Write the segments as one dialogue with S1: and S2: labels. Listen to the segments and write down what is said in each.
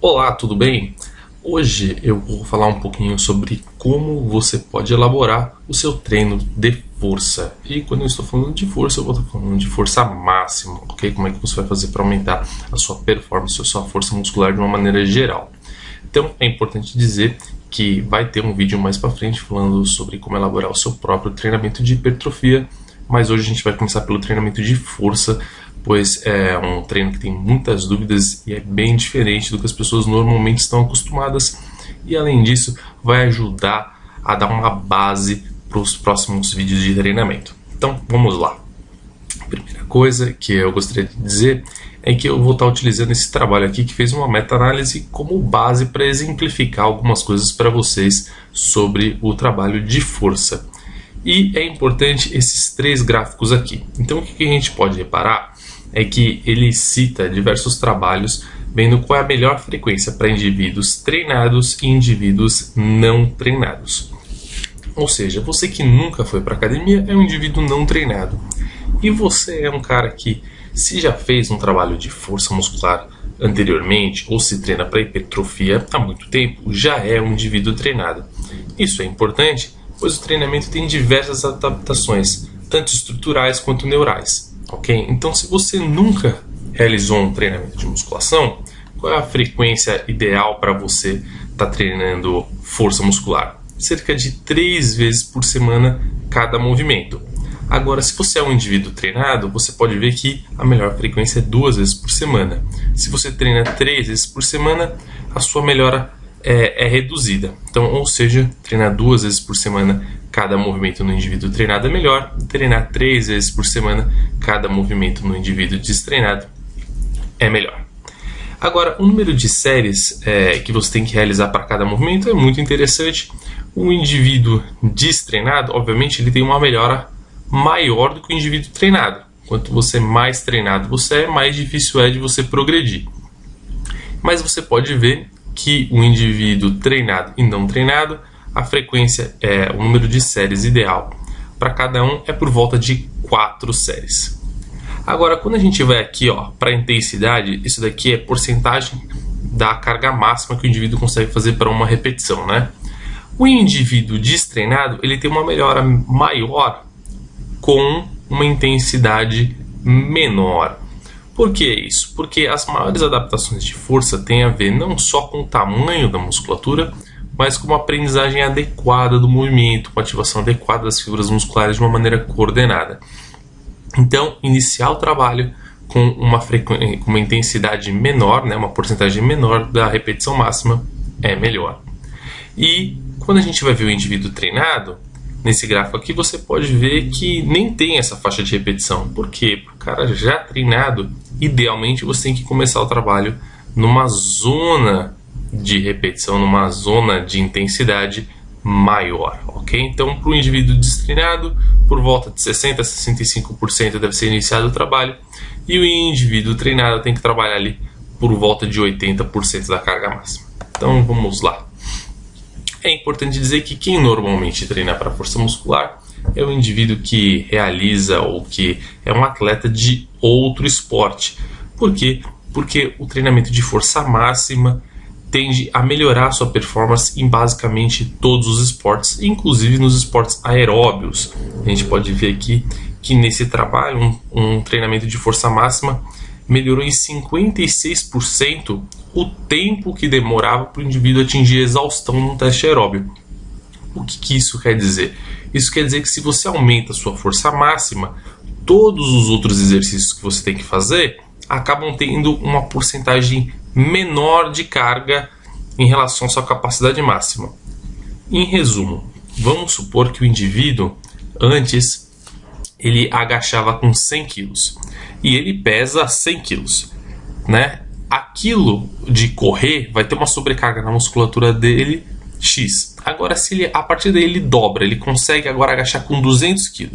S1: Olá, tudo bem? Hoje eu vou falar um pouquinho sobre como você pode elaborar o seu treino de força. E quando eu estou falando de força, eu vou estar falando de força máxima, ok? Como é que você vai fazer para aumentar a sua performance, a sua força muscular de uma maneira geral. Então é importante dizer que vai ter um vídeo mais para frente falando sobre como elaborar o seu próprio treinamento de hipertrofia, mas hoje a gente vai começar pelo treinamento de força, pois é um treino que tem muitas dúvidas e é bem diferente do que as pessoas normalmente estão acostumadas, e além disso vai ajudar a dar uma base para os próximos vídeos de treinamento. Então vamos lá. A primeira coisa que eu gostaria de dizer é que eu vou estar utilizando esse trabalho aqui que fez uma meta-análise como base para exemplificar algumas coisas para vocês sobre o trabalho de força. E é importante esses três gráficos aqui. Então o que a gente pode reparar é que ele cita diversos trabalhos vendo qual é a melhor frequência para indivíduos treinados e indivíduos não treinados. Ou seja, você que nunca foi para academia é um indivíduo não treinado. E você é um cara que, se já fez um trabalho de força muscular anteriormente ou se treina para hipertrofia há muito tempo, já é um indivíduo treinado. Isso é importante, pois o treinamento tem diversas adaptações, tanto estruturais quanto neurais. Ok? Então, se você nunca realizou um treinamento de musculação, qual é a frequência ideal para você estar treinando força muscular? Cerca de 3 vezes por semana cada movimento. Agora, se você é um indivíduo treinado, você pode ver que a melhor frequência é 2 vezes por semana. Se você treina 3 vezes por semana, a sua melhora é reduzida. Então, ou seja, treinar 2 vezes por semana cada movimento no indivíduo treinado é melhor. Treinar 3 vezes por semana cada movimento no indivíduo destreinado é melhor. Agora, o número de séries que você tem que realizar para cada movimento é muito interessante. O indivíduo destreinado, obviamente, ele tem uma melhora maior do que o indivíduo treinado. Quanto você mais treinado você é, mais difícil é de você progredir. Mas você pode ver que o indivíduo treinado e não treinado, a frequência, o número de séries ideal para cada um é por volta de 4 séries. Agora, quando a gente vai aqui para a intensidade, isso daqui é porcentagem da carga máxima que o indivíduo consegue fazer para uma repetição, né? O indivíduo destreinado, ele tem uma melhora maior com uma intensidade menor. Por que isso? Porque as maiores adaptações de força têm a ver não só com o tamanho da musculatura, mas com uma aprendizagem adequada do movimento, com a ativação adequada das fibras musculares de uma maneira coordenada. Então, iniciar o trabalho com uma intensidade menor, né, uma porcentagem menor da repetição máxima é melhor. E quando a gente vai ver o indivíduo treinado, nesse gráfico aqui você pode ver que nem tem essa faixa de repetição. Por quê? Para o cara já treinado, idealmente você tem que começar o trabalho numa zona de repetição, numa zona de intensidade maior, ok? Então, para o indivíduo destreinado, por volta de 60% a 65% deve ser iniciado o trabalho, e o indivíduo treinado tem que trabalhar ali por volta de 80% da carga máxima. Então, vamos lá. É importante dizer que quem normalmente treina para força muscular é o indivíduo que realiza ou que é um atleta de outro esporte. Por quê? Porque o treinamento de força máxima tende a melhorar a sua performance em basicamente todos os esportes, inclusive nos esportes aeróbios. A gente pode ver aqui que nesse trabalho um treinamento de força máxima melhorou em 56% o tempo que demorava para o indivíduo atingir a exaustão num teste aeróbio. O que isso quer dizer? Isso quer dizer que se você aumenta a sua força máxima, todos os outros exercícios que você tem que fazer acabam tendo uma porcentagem menor de carga em relação à sua capacidade máxima. Em resumo, vamos supor que o indivíduo antes ele agachava com 100 kg e ele pesa 100 kg, né? Aquilo de correr vai ter uma sobrecarga na musculatura dele X. Agora, se ele, a partir daí ele dobra, ele consegue agora agachar com 200 kg.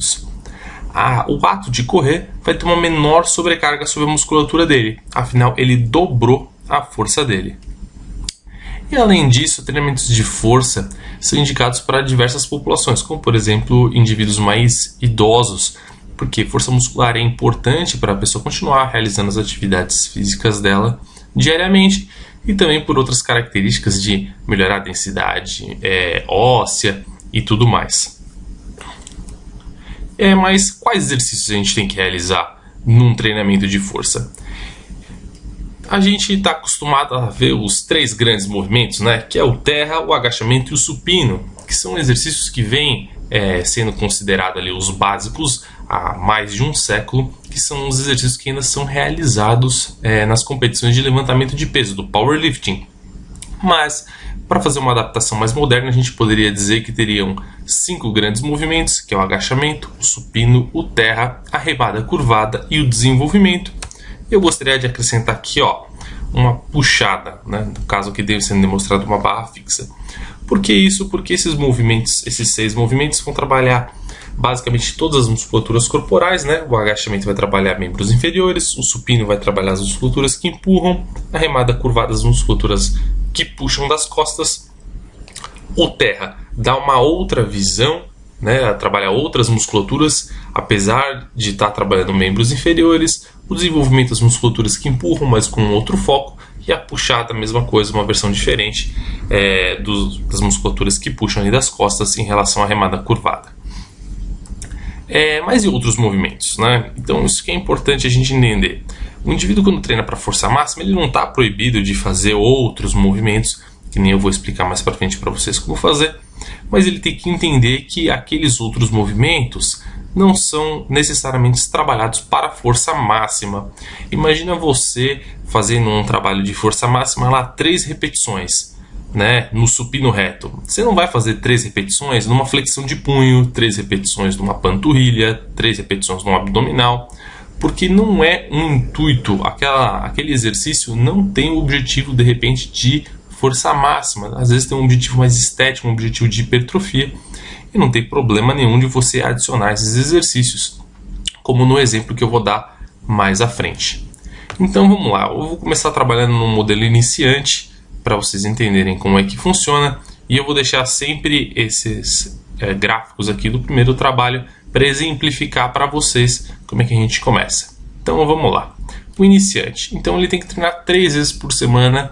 S1: O ato de correr vai ter uma menor sobrecarga sobre a musculatura dele. Afinal, ele dobrou a força dele. E além disso, treinamentos de força são indicados para diversas populações, como por exemplo, indivíduos mais idosos, porque força muscular é importante para a pessoa continuar realizando as atividades físicas dela diariamente, e também por outras características de melhorar a densidade óssea e tudo mais. Mas quais exercícios a gente tem que realizar num treinamento de força? A gente está acostumado a ver os 3 grandes movimentos, né? Que é o terra, o agachamento e o supino, que são exercícios que vêm sendo considerados ali os básicos há mais de um século, que são os exercícios que ainda são realizados nas competições de levantamento de peso, do powerlifting. Mas, para fazer uma adaptação mais moderna, a gente poderia dizer que teriam 5 grandes movimentos, que é o agachamento, o supino, o terra, a remada curvada e o desenvolvimento. Eu gostaria de acrescentar aqui uma puxada, né? No caso aqui deve ser demonstrado uma barra fixa. Por que isso? Porque esses 6 movimentos vão trabalhar basicamente todas as musculaturas corporais, né? O agachamento vai trabalhar membros inferiores, o supino vai trabalhar as musculaturas que empurram, a remada curvada as musculaturas que puxam das costas. O terra dá uma outra visão, né? Trabalhar outras musculaturas, apesar de estar trabalhando membros inferiores. O desenvolvimento das musculaturas que empurram, mas com outro foco. E a puxada, a mesma coisa, uma versão diferente das musculaturas que puxam ali das costas em relação à remada curvada. Mas e outros movimentos, né? Então isso que é importante a gente entender. O indivíduo, quando treina para força máxima, ele não está proibido de fazer outros movimentos, que nem eu vou explicar mais para frente para vocês como fazer, mas ele tem que entender que aqueles outros movimentos não são necessariamente trabalhados para força máxima. Imagina você fazendo um trabalho de força máxima lá 3 repetições, né, no supino reto. Você não vai fazer 3 repetições numa flexão de punho, 3 repetições numa panturrilha, 3 repetições no abdominal, porque não é um intuito, aquele exercício não tem o objetivo de repente de força máxima, às vezes tem um objetivo mais estético, um objetivo de hipertrofia, e não tem problema nenhum de você adicionar esses exercícios, como no exemplo que eu vou dar mais à frente. Então vamos lá, eu vou começar trabalhando no modelo iniciante, para vocês entenderem como é que funciona, e eu vou deixar sempre esses gráficos aqui do primeiro trabalho para exemplificar para vocês como é que a gente começa. Então vamos lá. O iniciante, então ele tem que treinar 3 vezes por semana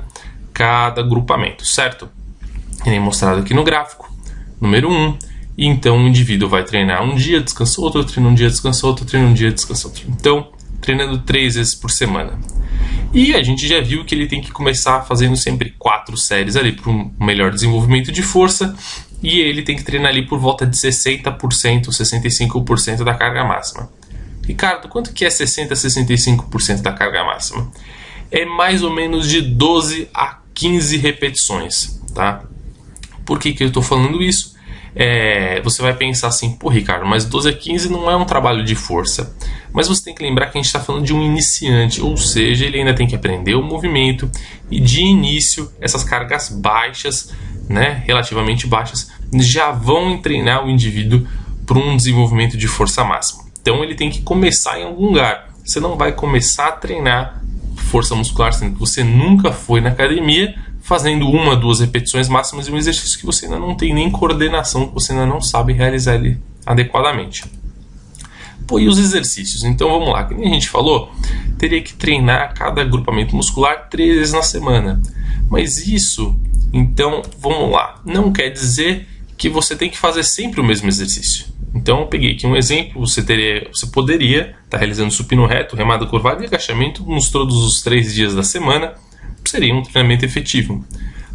S1: cada agrupamento, certo? Ele é mostrado aqui no gráfico, número 1. E então o indivíduo vai treinar um dia, descansa outro, treina um dia, descansa outro, treina um dia, descansa outro. Então, treinando 3 vezes por semana. E a gente já viu que ele tem que começar fazendo sempre 4 séries ali para um melhor desenvolvimento de força. E ele tem que treinar ali por volta de 60%, 65% da carga máxima. Ricardo, quanto que é 60% a 65% da carga máxima? É mais ou menos de 12 a 15 repetições, tá? Por que eu estou falando isso? Você vai pensar assim, pô Ricardo, mas 12 a 15 não é um trabalho de força. Mas você tem que lembrar que a gente está falando de um iniciante, ou seja, ele ainda tem que aprender o movimento. E de início, essas cargas baixas, né, relativamente baixas, já vão treinar o indivíduo para um desenvolvimento de força máxima. Então ele tem que começar em algum lugar. Você não vai começar a treinar força muscular sendo que você nunca foi na academia, fazendo 1 a 2 repetições máximas de um exercício que você ainda não tem nem coordenação, que você ainda não sabe realizar ele adequadamente. Pô, e os exercícios? Então vamos lá, como a gente falou, teria que treinar cada agrupamento muscular 3 vezes na semana. Mas isso, então vamos lá, não quer dizer que você tem que fazer sempre o mesmo exercício. Então eu peguei aqui um exemplo, você poderia estar realizando supino reto, remada curvada e agachamento nos todos os 3 dias da semana. Seria um treinamento efetivo.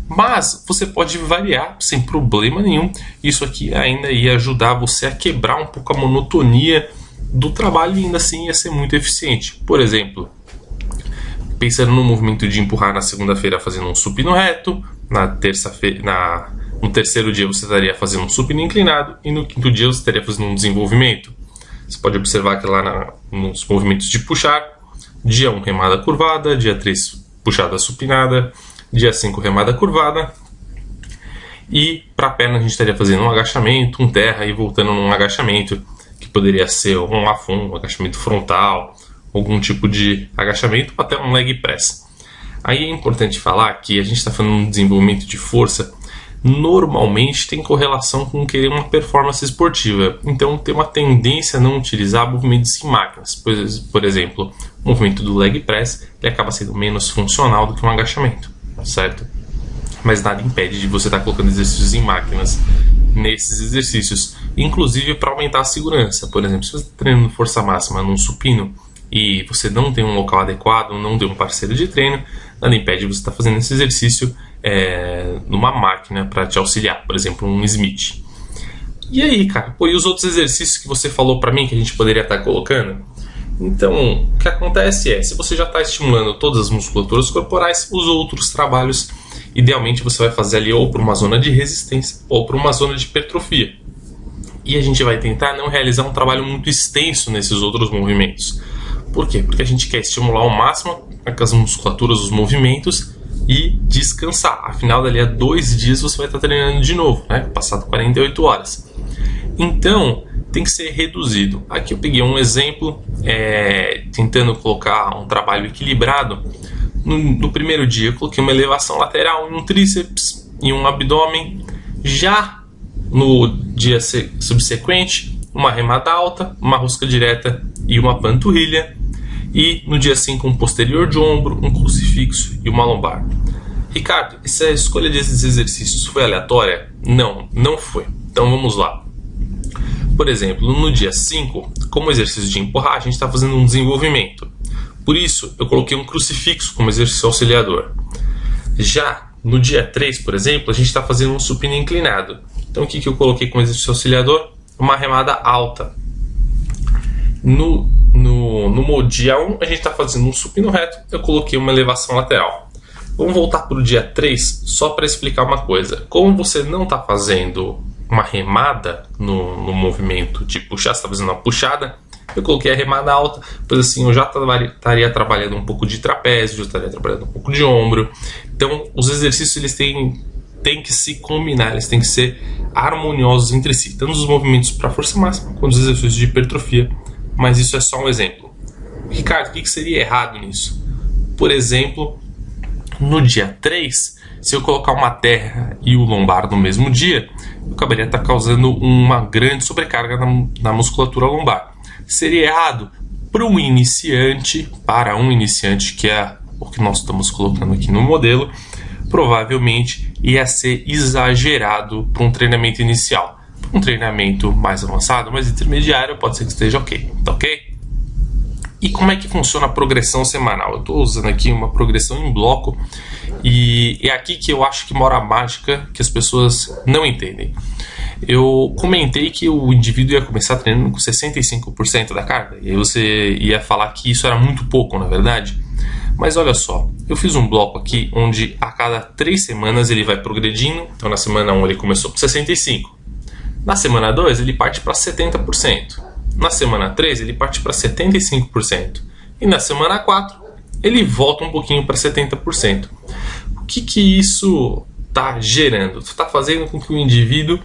S1: Mas você pode variar sem problema nenhum. Isso aqui ainda ia ajudar você a quebrar um pouco a monotonia do trabalho e ainda assim ia ser muito eficiente. Por exemplo, pensando no movimento de empurrar na segunda-feira fazendo um supino reto, no terceiro dia você estaria fazendo um supino inclinado e no 5º dia você estaria fazendo um desenvolvimento. Você pode observar que lá nos movimentos de puxar, dia 1 remada curvada, dia 3 puxada supinada, dia 5 remada curvada, e para a perna a gente estaria fazendo um agachamento, um terra e voltando num agachamento, que poderia ser um lafon, um agachamento frontal, algum tipo de agachamento, até um leg press. Aí é importante falar que a gente está falando de desenvolvimento de força, normalmente tem correlação com querer uma performance esportiva. Então tem uma tendência a não utilizar movimentos em máquinas. Por exemplo, o movimento do leg press ele acaba sendo menos funcional do que um agachamento. certo? Mas nada impede de você estar colocando exercícios em máquinas nesses exercícios, inclusive para aumentar a segurança. Por exemplo, se você está treinando força máxima num supino e você não tem um local adequado, não tem um parceiro de treino, nada impede de você estar fazendo esse exercício numa máquina para te auxiliar, por exemplo, um Smith. E aí, cara, e os outros exercícios que você falou para mim que a gente poderia estar colocando? Então, o que acontece é, se você já está estimulando todas as musculaturas corporais, os outros trabalhos, idealmente você vai fazer ali ou para uma zona de resistência ou para uma zona de hipertrofia. E a gente vai tentar não realizar um trabalho muito extenso nesses outros movimentos. Por quê? Porque a gente quer estimular ao máximo as musculaturas, os movimentos e descansar. Afinal, dali a 2 dias você vai estar treinando de novo, né? Passado 48 horas. Então, tem que ser reduzido. Aqui eu peguei um exemplo, tentando colocar um trabalho equilibrado. No primeiro dia eu coloquei uma elevação lateral em um tríceps e um abdômen. Já no dia subsequente, uma remada alta, uma rosca direta e uma panturrilha. E no dia 5, um posterior de ombro, um crucifixo e uma lombar. Ricardo, essa escolha desses exercícios foi aleatória? Não, não foi. Então vamos lá. Por exemplo, no dia 5, como exercício de empurrar, a gente está fazendo um desenvolvimento. Por isso, eu coloquei um crucifixo como exercício auxiliador. Já no dia 3, por exemplo, a gente está fazendo um supino inclinado. Então, o que eu coloquei como exercício auxiliador? Uma remada alta. No dia 1, a gente está fazendo um supino reto. Eu coloquei uma elevação lateral. Vamos voltar para o dia 3, só para explicar uma coisa. Como você não está fazendo uma remada no movimento de puxar, você está fazendo uma puxada, eu coloquei a remada alta, pois assim eu já estaria trabalhando um pouco de trapézio, já estaria trabalhando um pouco de ombro. Então os exercícios eles têm que se combinar, eles têm que ser harmoniosos entre si, tanto os movimentos para força máxima quanto os exercícios de hipertrofia, mas isso é só um exemplo. Ricardo, o que seria errado nisso? Por exemplo, no dia 3, se eu colocar uma terra e o lombar no mesmo dia, eu acabaria estar causando uma grande sobrecarga na musculatura lombar. Seria errado para um iniciante, que é o que nós estamos colocando aqui no modelo, provavelmente ia ser exagerado para um treinamento inicial. Para um treinamento mais avançado, mais intermediário, pode ser que esteja ok, tá ok? E como é que funciona a progressão semanal? Eu estou usando aqui uma progressão em bloco e é aqui que eu acho que mora a mágica que as pessoas não entendem. Eu comentei que o indivíduo ia começar treinando com 65% da carga e aí você ia falar que isso era muito pouco, na verdade. Mas olha só, eu fiz um bloco aqui onde a cada 3 semanas ele vai progredindo. Então na semana 1 ele começou com 65%. Na semana 2 ele parte para 70%. Na semana 3 ele parte para 75%. E na semana 4 ele volta um pouquinho para 70%. O que isso está gerando? Está fazendo com que o indivíduo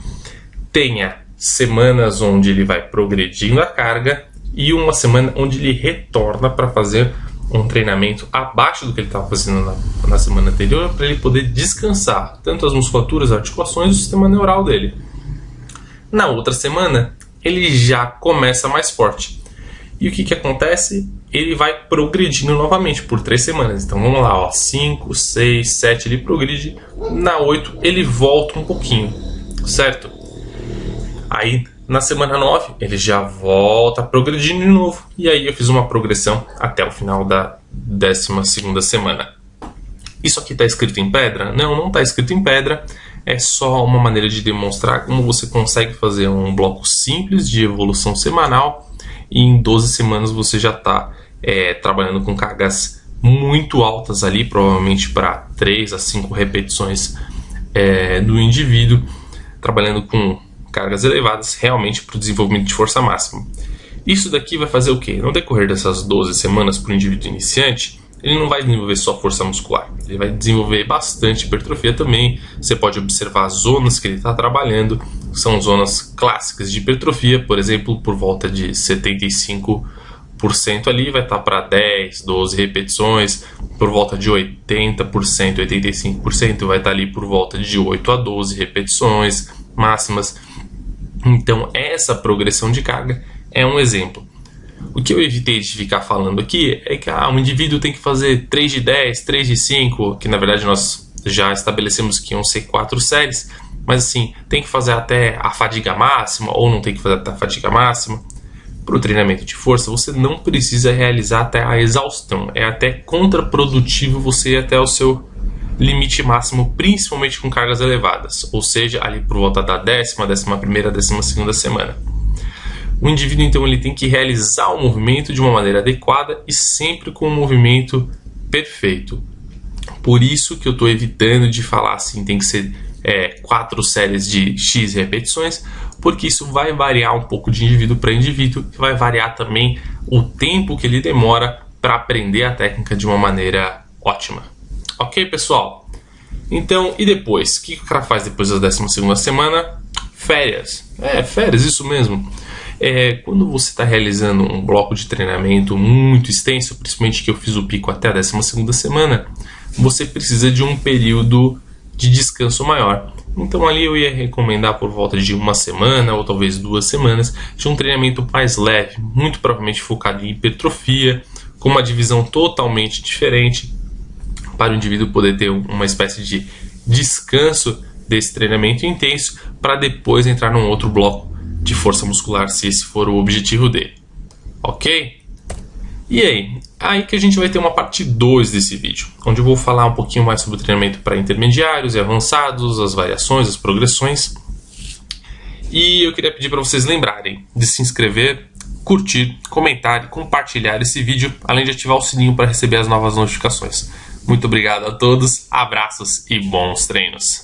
S1: tenha semanas onde ele vai progredindo a carga e uma semana onde ele retorna para fazer um treinamento abaixo do que ele estava fazendo na semana anterior, para ele poder descansar tanto as musculaturas, as articulações e o sistema neural dele. Na outra semana ele já começa mais forte. E o que acontece? Ele vai progredindo novamente por 3 semanas. Então vamos lá, 5, 6, 7, ele progride. Na 8 ele volta um pouquinho, certo? Aí na semana 9 ele já volta progredindo de novo. E aí eu fiz uma progressão até o final da 12ª semana. Isso aqui está escrito em pedra? Não, não está escrito em pedra. É só uma maneira de demonstrar como você consegue fazer um bloco simples de evolução semanal e em 12 semanas você já está trabalhando com cargas muito altas ali, provavelmente para 3 a 5 repetições do indivíduo, trabalhando com cargas elevadas realmente para o desenvolvimento de força máxima. Isso daqui vai fazer o quê? No decorrer dessas 12 semanas para o indivíduo iniciante, ele não vai desenvolver só força muscular, ele vai desenvolver bastante hipertrofia também. Você pode observar as zonas que ele está trabalhando, são zonas clássicas de hipertrofia, por exemplo, por volta de 75% ali, vai estar para 10, 12 repetições, por volta de 80%, 85% vai estar ali por volta de 8 a 12 repetições máximas. Então essa progressão de carga é um exemplo. O que eu evitei de ficar falando aqui é que o indivíduo tem que fazer 3 de 10, 3 de 5, que na verdade nós já estabelecemos que iam ser 4 séries, mas assim, tem que fazer até a fadiga máxima ou não tem que fazer até a fadiga máxima. Para o treinamento de força, você não precisa realizar até a exaustão. É até contraprodutivo você ir até o seu limite máximo, principalmente com cargas elevadas, ou seja, ali por volta da 10ª, 11ª, 12ª semana. O indivíduo, então, ele tem que realizar o movimento de uma maneira adequada e sempre com um movimento perfeito. Por isso que eu estou evitando de falar assim, tem que ser 4 séries de X repetições, porque isso vai variar um pouco de indivíduo para indivíduo e vai variar também o tempo que ele demora para aprender a técnica de uma maneira ótima. Ok, pessoal? Então, e depois? O que o cara faz depois da 12ª semana? Férias. Férias, isso mesmo. Quando você está realizando um bloco de treinamento muito extenso, principalmente que eu fiz o pico até a 12ª semana, você precisa de um período de descanso maior. Então ali eu ia recomendar por volta de 1 semana ou talvez 2 semanas de um treinamento mais leve, muito provavelmente focado em hipertrofia, com uma divisão totalmente diferente, para o indivíduo poder ter uma espécie de descanso desse treinamento intenso, para depois entrar num outro bloco de força muscular, se esse for o objetivo dele. Ok? E aí? Aí que a gente vai ter uma parte 2 desse vídeo, onde eu vou falar um pouquinho mais sobre o treinamento para intermediários e avançados, as variações, as progressões. E eu queria pedir para vocês lembrarem de se inscrever, curtir, comentar e compartilhar esse vídeo, além de ativar o sininho para receber as novas notificações. Muito obrigado a todos, abraços e bons treinos!